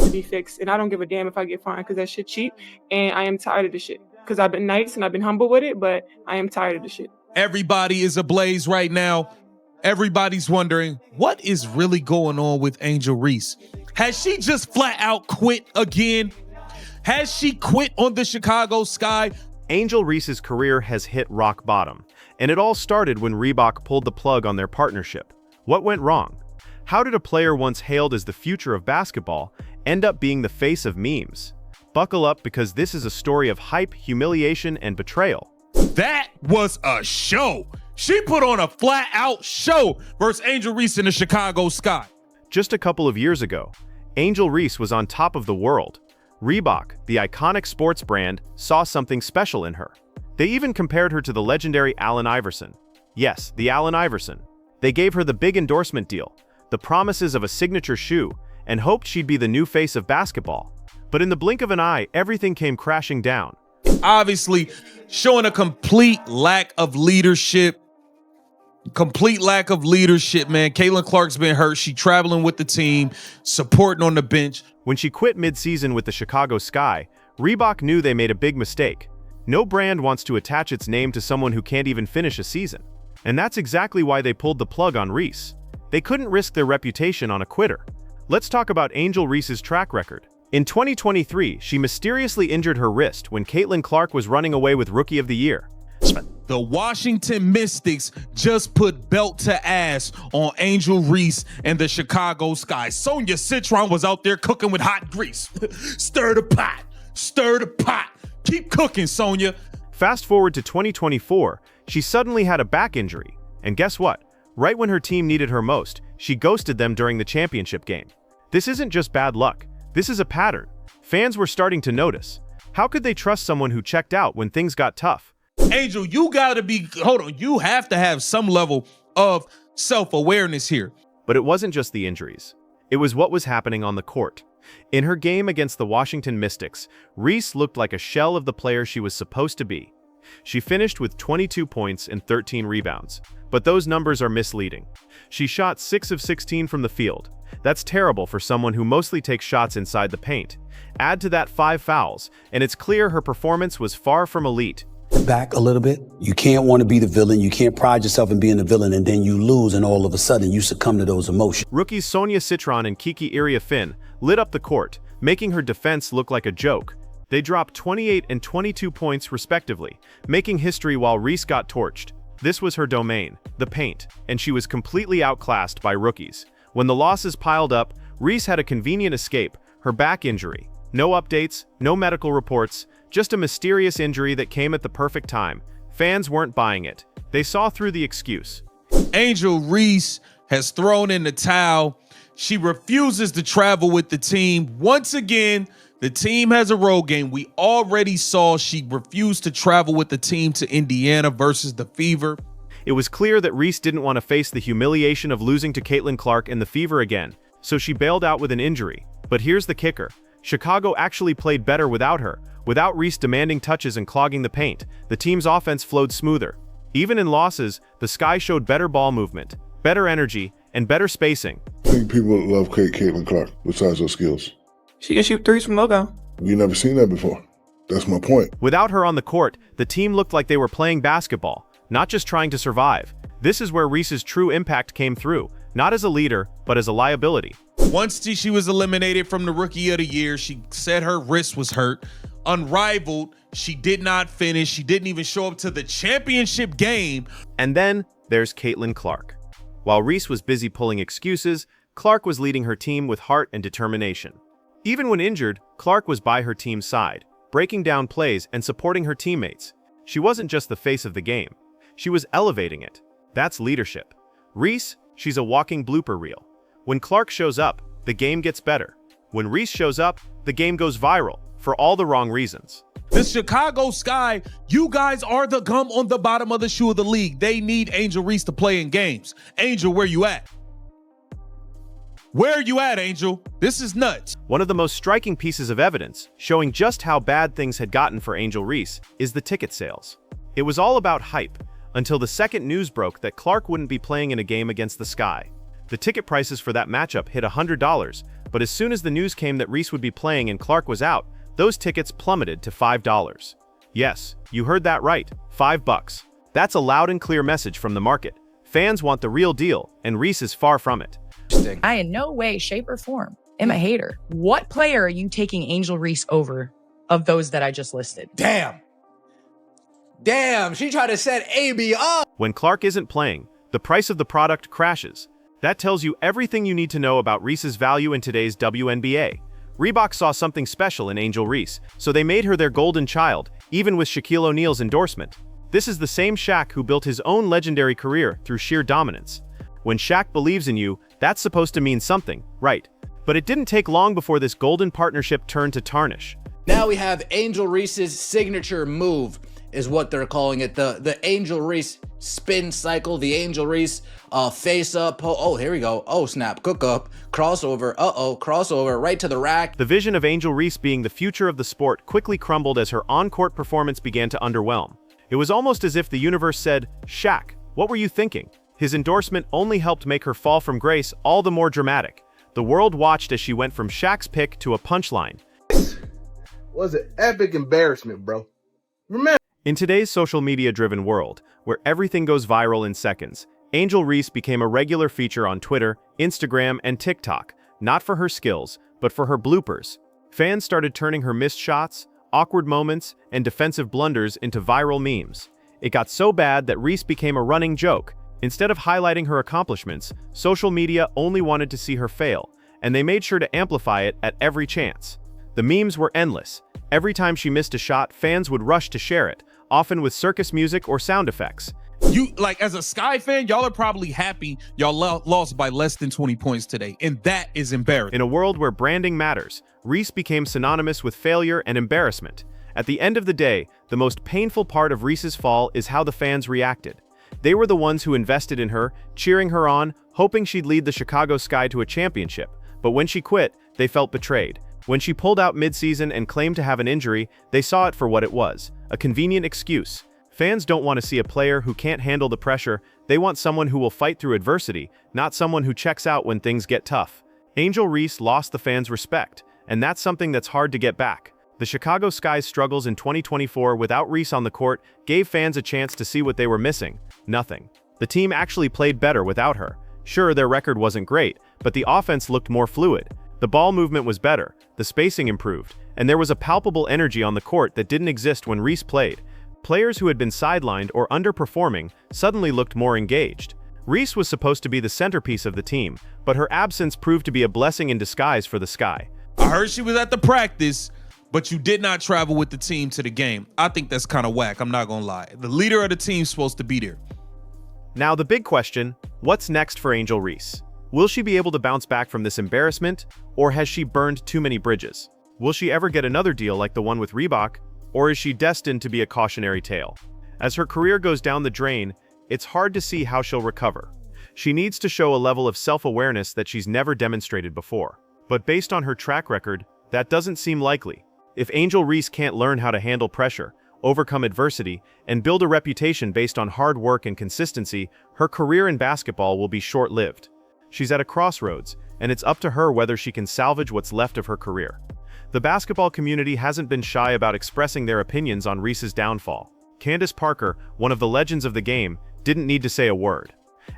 to be fixed. And I don't give a damn if I get fined because that shit cheap. And I am tired of the shit because I've been nice and I've been humble with it, but I am tired of the shit. Everybody is ablaze right now. Everybody's wondering what is really going on with Angel Reese. Has she just flat out quit again? Has she quit on the Chicago Sky? Angel Reese's career has hit rock bottom, and it all started when Reebok pulled the plug on their partnership. What went wrong? How did a player once hailed as the future of basketball end up being the face of memes? Buckle up, because this is a story of hype, humiliation, and betrayal. That was a show. She put on a flat-out show versus Angel Reese in the Chicago Sky. Just a couple of years ago, Angel Reese was on top of the world. Reebok, the iconic sports brand, saw something special in her. They even compared her to the legendary Allen Iverson. Yes, the Allen Iverson. They gave her the big endorsement deal, the promises of a signature shoe, and hoped she'd be the new face of basketball. But in the blink of an eye, everything came crashing down. Obviously, showing a complete lack of leadership. Complete lack of leadership, man. Caitlin Clark's been hurt. She traveling with the team, supporting on the bench. When she quit mid-season with the Chicago Sky, Reebok knew they made a big mistake. No brand wants to attach its name to someone who can't even finish a season. And that's exactly why they pulled the plug on Reese. They couldn't risk their reputation on a quitter. Let's talk about Angel Reese's track record. In 2023, she mysteriously injured her wrist when Caitlin Clark was running away with Rookie of the Year. The Washington Mystics just put belt to ass on Angel Reese and the Chicago Sky. Sonia Citron was out there cooking with hot grease. Stir the pot, stir the pot. Keep cooking, Sonia. Fast forward to 2024, she suddenly had a back injury. And guess what? Right when her team needed her most, she ghosted them during the championship game. This isn't just bad luck. This is a pattern. Fans were starting to notice. How could they trust someone who checked out when things got tough? Angel, you gotta be, you have to have some level of self-awareness here. But it wasn't just the injuries. It was what was happening on the court. In her game against the Washington Mystics, Reese looked like a shell of the player she was supposed to be. She finished with 22 points and 13 rebounds. But those numbers are misleading. She shot 6 of 16 from the field. That's terrible for someone who mostly takes shots inside the paint. Add to that 5 fouls, and it's clear her performance was far from elite. Back a little bit. You can't want to be the villain. You can't pride yourself in being the villain, and then you lose, and all of a sudden you succumb to those emotions. Rookies Sonia Citron and Kiki Iriafin lit up the court, making her defense look like a joke. They dropped 28 and 22 points respectively, making history while Reese got torched. This was her domain, the paint, and she was completely outclassed by rookies. When the losses piled up, Reese had a convenient escape, her back injury. No updates, no medical reports, just a mysterious injury that came at the perfect time. Fans weren't buying it. They saw through the excuse. Angel Reese has thrown in the towel. She refuses to travel with the team. Once again, the team has a road game. We already saw she refused to travel with the team to Indiana versus the Fever. It was clear that Reese didn't want to face the humiliation of losing to Caitlin Clark and the Fever again, so she bailed out with an injury. But here's the kicker. Chicago actually played better without her. Without Reese demanding touches and clogging the paint, the team's offense flowed smoother. Even in losses, the Sky showed better ball movement, better energy, and better spacing. I think people love Caitlin Clark, besides her skills. She can shoot threes from logo. You never seen that before. That's my point. Without her on the court, the team looked like they were playing basketball, not just trying to survive. This is where Reese's true impact came through, not as a leader, but as a liability. Once she was eliminated from the Rookie of the Year, she said her wrist was hurt. Unrivaled, she did not finish. She didn't even show up to the championship game. And then there's Caitlin Clark. While Reese was busy pulling excuses, Clark was leading her team with heart and determination. Even when injured, Clark was by her team's side, breaking down plays and supporting her teammates. She wasn't just the face of the game. She was elevating it. That's leadership. Reese, she's a walking blooper reel. When Clark shows up, the game gets better. When Reese shows up, the game goes viral, for all the wrong reasons. The Chicago Sky, you guys are the gum on the bottom of the shoe of the league. They need Angel Reese to play in games. Angel, where you at? Where are you at, Angel? This is nuts. One of the most striking pieces of evidence showing just how bad things had gotten for Angel Reese is the ticket sales. It was all about hype, until the second news broke that Clark wouldn't be playing in a game against the Sky. The ticket prices for that matchup hit $100, But as soon as the news came that Reese would be playing and Clark was out, those tickets plummeted to $5. Yes, you heard that right, $5. That's a loud and clear message from the market. Fans want the real deal, and Reese is far from it. I in no way, shape, or form am a hater. What player are you taking Angel Reese over of those that I just listed? Damn, she tried to set AB up. When Clark isn't playing, the price of the product crashes. That tells you everything you need to know about Reese's value in today's WNBA. Reebok saw something special in Angel Reese, so they made her their golden child, even with Shaquille O'Neal's endorsement. This is the same Shaq who built his own legendary career through sheer dominance. When Shaq believes in you, that's supposed to mean something, right? But it didn't take long before this golden partnership turned to tarnish. Now we have Angel Reese's signature move, is what they're calling it. The Angel Reese spin cycle, the Angel Reese face up. Oh, here we go. Oh, snap, cook up, crossover. Crossover right to the rack. The vision of Angel Reese being the future of the sport quickly crumbled as her on-court performance began to underwhelm. It was almost as if the universe said, "Shaq, what were you thinking?" His endorsement only helped make her fall from grace all the more dramatic. The world watched as she went from Shaq's pick to a punchline. Was an epic embarrassment, bro. Remember. In today's social media-driven world, where everything goes viral in seconds, Angel Reese became a regular feature on Twitter, Instagram, and TikTok, not for her skills, but for her bloopers. Fans started turning her missed shots, awkward moments, and defensive blunders into viral memes. It got so bad that Reese became a running joke. Instead of highlighting her accomplishments, social media only wanted to see her fail, and they made sure to amplify it at every chance. The memes were endless. Every time she missed a shot, fans would rush to share it, often with circus music or sound effects. You, like, as a Sky fan, y'all are probably happy y'all lost by less than 20 points today, and that is embarrassing. In a world where branding matters, Reese became synonymous with failure and embarrassment. At the end of the day, the most painful part of Reese's fall is how the fans reacted. They were the ones who invested in her, cheering her on, hoping she'd lead the Chicago Sky to a championship. But when she quit, they felt betrayed. When she pulled out mid-season and claimed to have an injury, they saw it for what it was, a convenient excuse. Fans don't want to see a player who can't handle the pressure. They want someone who will fight through adversity, not someone who checks out when things get tough. Angel Reese lost the fans' respect, and that's something that's hard to get back. The Chicago Sky's struggles in 2024 without Reese on the court gave fans a chance to see what they were missing: nothing. The team actually played better without her. Sure, their record wasn't great, but the offense looked more fluid. The ball movement was better, the spacing improved, and there was a palpable energy on the court that didn't exist when Reese played. Players who had been sidelined or underperforming suddenly looked more engaged. Reese was supposed to be the centerpiece of the team, but her absence proved to be a blessing in disguise for the Sky. I heard she was at the practice, but you did not travel with the team to the game. I think that's kind of whack, I'm not gonna lie. The leader of the team's supposed to be there. Now the big question, what's next for Angel Reese? Will she be able to bounce back from this embarrassment, or has she burned too many bridges? Will she ever get another deal like the one with Reebok, or is she destined to be a cautionary tale? As her career goes down the drain, it's hard to see how she'll recover. She needs to show a level of self-awareness that she's never demonstrated before. But based on her track record, that doesn't seem likely. If Angel Reese can't learn how to handle pressure, overcome adversity, and build a reputation based on hard work and consistency, her career in basketball will be short-lived. She's at a crossroads, and it's up to her whether she can salvage what's left of her career. The basketball community hasn't been shy about expressing their opinions on Reese's downfall. Candace Parker, one of the legends of the game, didn't need to say a word.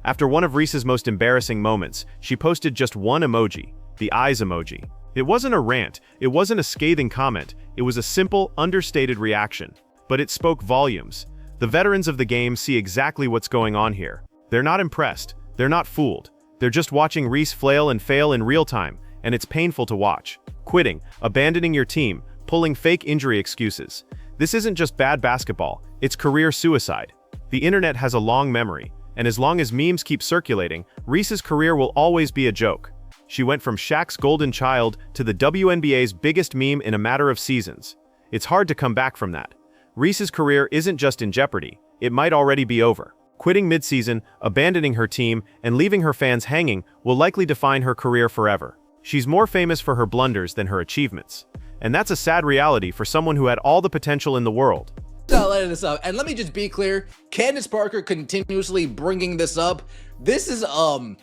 After one of Reese's most embarrassing moments, she posted just one emoji, the eyes emoji. It wasn't a rant, it wasn't a scathing comment, it was a simple, understated reaction. But it spoke volumes. The veterans of the game see exactly what's going on here. They're not impressed, they're not fooled. They're just watching Reese flail and fail in real time, and it's painful to watch. Quitting, abandoning your team, pulling fake injury excuses. This isn't just bad basketball, it's career suicide. The internet has a long memory, and as long as memes keep circulating, Reese's career will always be a joke. She went from Shaq's golden child to the WNBA's biggest meme in a matter of seasons. It's hard to come back from that. Reese's career isn't just in jeopardy, it might already be over. Quitting mid-season, abandoning her team, and leaving her fans hanging will likely define her career forever. She's more famous for her blunders than her achievements. And that's a sad reality for someone who had all the potential in the world. I'll let this up, and let me just be clear, Candace Parker continuously bringing this up. This is, I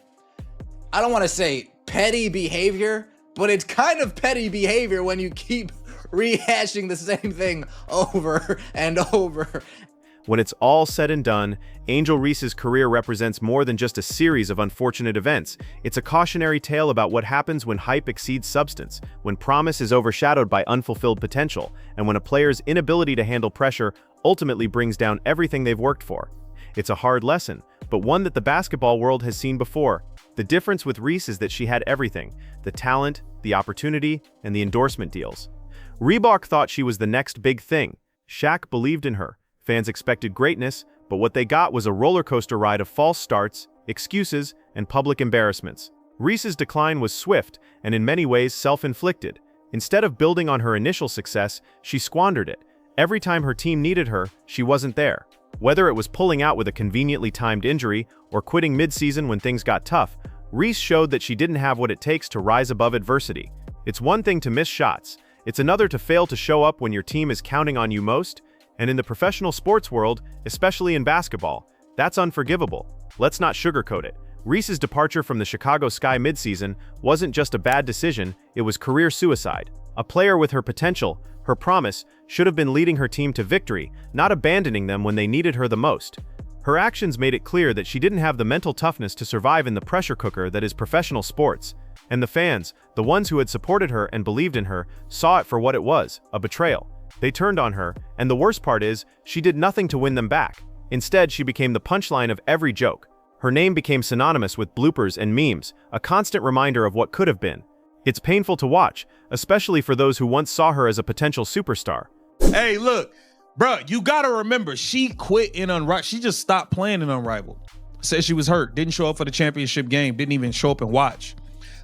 don't want to say petty behavior, but it's kind of petty behavior when you keep rehashing the same thing over and over. When it's all said and done, Angel Reese's career represents more than just a series of unfortunate events. It's a cautionary tale about what happens when hype exceeds substance, when promise is overshadowed by unfulfilled potential, and when a player's inability to handle pressure ultimately brings down everything they've worked for. It's a hard lesson, but one that the basketball world has seen before. The difference with Reese is that she had everything: the talent, the opportunity, and the endorsement deals. Reebok thought she was the next big thing. Shaq believed in her. Fans expected greatness, but what they got was a roller coaster ride of false starts, excuses, and public embarrassments. Reese's decline was swift and in many ways self-inflicted. Instead of building on her initial success, she squandered it. Every time her team needed her, she wasn't there. Whether it was pulling out with a conveniently timed injury or quitting mid-season when things got tough, Reese showed that she didn't have what it takes to rise above adversity. It's one thing to miss shots. It's another to fail to show up when your team is counting on you most. And in the professional sports world, especially in basketball, that's unforgivable. Let's not sugarcoat it. Reese's departure from the Chicago Sky midseason wasn't just a bad decision, it was career suicide. A player with her potential, her promise, should have been leading her team to victory, not abandoning them when they needed her the most. Her actions made it clear that she didn't have the mental toughness to survive in the pressure cooker that is professional sports. And the fans, the ones who had supported her and believed in her, saw it for what it was: a betrayal. They turned on her, and the worst part is, she did nothing to win them back. Instead, she became the punchline of every joke. Her name became synonymous with bloopers and memes, a constant reminder of what could have been. It's painful to watch, especially for those who once saw her as a potential superstar. Hey, look, bro, you gotta remember, she quit in Unrivaled. She just stopped playing in Unrivaled. Said she was hurt, didn't show up for the championship game, didn't even show up and watch.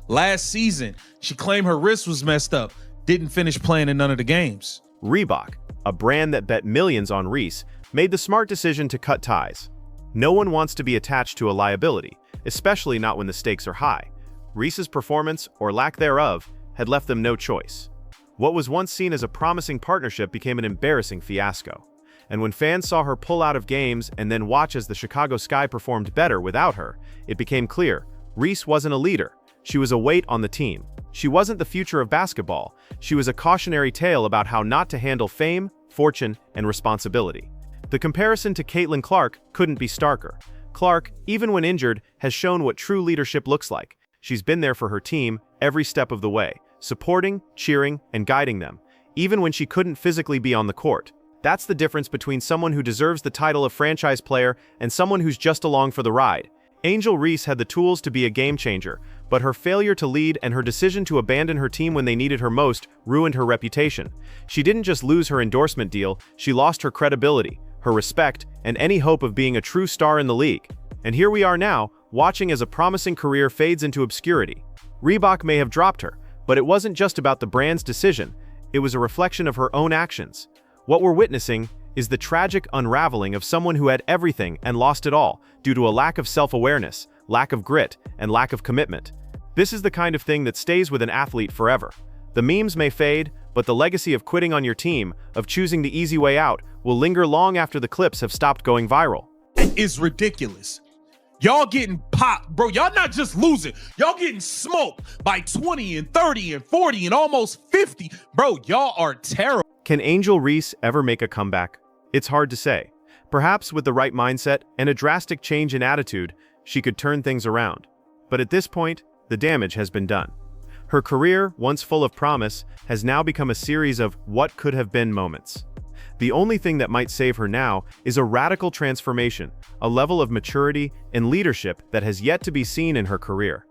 Last season, she claimed her wrist was messed up, didn't finish playing in none of the games. Reebok, a brand that bet millions on Reese, made the smart decision to cut ties. No one wants to be attached to a liability, especially not when the stakes are high. Reese's performance, or lack thereof, had left them no choice. What was once seen as a promising partnership became an embarrassing fiasco. And when fans saw her pull out of games and then watch as the Chicago Sky performed better without her, it became clear: Reese wasn't a leader. She was a weight on the team. She wasn't the future of basketball. She was a cautionary tale about how not to handle fame, fortune, and responsibility. The comparison to Caitlin Clark couldn't be starker. Clark, even when injured, has shown what true leadership looks like. She's been there for her team every step of the way, supporting, cheering, and guiding them, even when she couldn't physically be on the court. That's the difference between someone who deserves the title of franchise player and someone who's just along for the ride. Angel Reese had the tools to be a game changer, but her failure to lead and her decision to abandon her team when they needed her most ruined her reputation. She didn't just lose her endorsement deal, she lost her credibility, her respect, and any hope of being a true star in the league. And here we are now, watching as a promising career fades into obscurity. Reebok may have dropped her, but it wasn't just about the brand's decision, it was a reflection of her own actions. What we're witnessing is the tragic unraveling of someone who had everything and lost it all due to a lack of self-awareness, lack of grit, and lack of commitment. This is the kind of thing that stays with an athlete forever. The memes may fade, but the legacy of quitting on your team, of choosing the easy way out, will linger long after the clips have stopped going viral. It's ridiculous. Y'all getting popped, bro. Y'all not just losing. Y'all getting smoked by 20 and 30 and 40 and almost 50. Bro, y'all are terrible. Can Angel Reese ever make a comeback? It's hard to say. Perhaps with the right mindset and a drastic change in attitude, she could turn things around. But at this point, the damage has been done. Her career, once full of promise, has now become a series of what could have been moments. The only thing that might save her now is a radical transformation, a level of maturity and leadership that has yet to be seen in her career.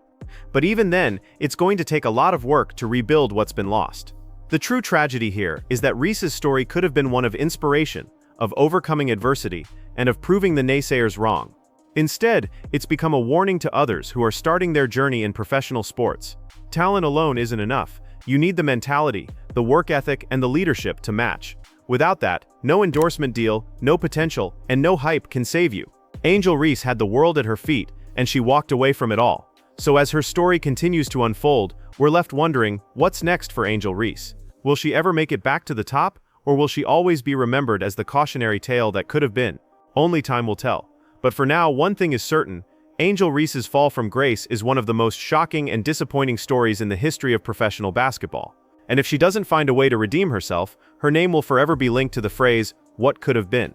But even then, it's going to take a lot of work to rebuild what's been lost. The true tragedy here is that Reese's story could have been one of inspiration, of overcoming adversity, and of proving the naysayers wrong. Instead, it's become a warning to others who are starting their journey in professional sports. Talent alone isn't enough. You need the mentality, the work ethic, and the leadership to match. Without that, no endorsement deal, no potential, and no hype can save you. Angel Reese had the world at her feet, and she walked away from it all. So as her story continues to unfold, we're left wondering, what's next for Angel Reese? Will she ever make it back to the top, or will she always be remembered as the cautionary tale that could have been? Only time will tell. But for now, one thing is certain: Angel Reese's fall from grace is one of the most shocking and disappointing stories in the history of professional basketball. And if she doesn't find a way to redeem herself, her name will forever be linked to the phrase, "what could have been."